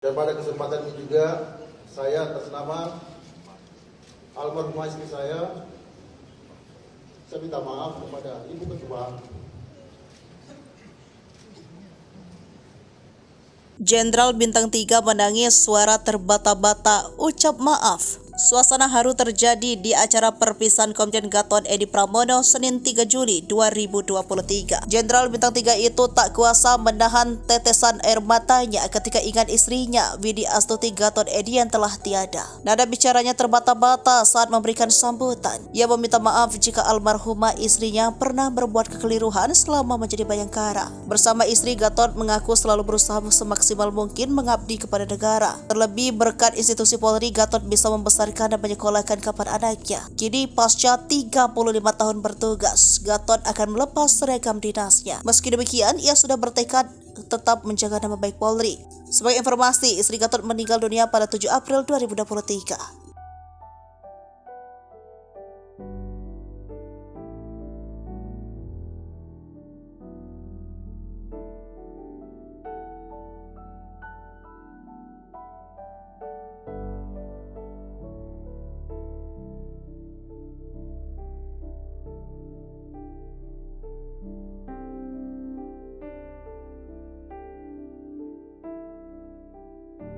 Dan pada kesempatan ini juga saya atas nama almarhumah istri saya minta maaf kepada Ibu Ketua. Jenderal Bintang 3 menangis, suara terbata-bata, ucap maaf. Suasana haru terjadi di acara perpisahan Komjen Gatot Edi Pramono Senin 3 Juli 2023. Jenderal Bintang 3 itu tak kuasa menahan tetesan air matanya ketika ingat istrinya Widi Astuti Gatot Edi yang telah tiada. Nada bicaranya terbata-bata saat memberikan sambutan. Ia meminta maaf jika almarhumah istrinya pernah berbuat kekeliruan selama menjadi Bayangkara. Bersama istri, Gatot mengaku selalu berusaha semaksimal mungkin mengabdi kepada negara. Terlebih berkat institusi Polri, Gatot bisa membesarkan dan menyekolahkan kapan anaknya. Kini pasca 35 tahun bertugas, Gatot akan melepas seragam dinasnya. Meski demikian, ia sudah bertekad tetap menjaga nama baik Polri. Sebagai informasi, istri Gatot meninggal dunia pada 7 April 2023.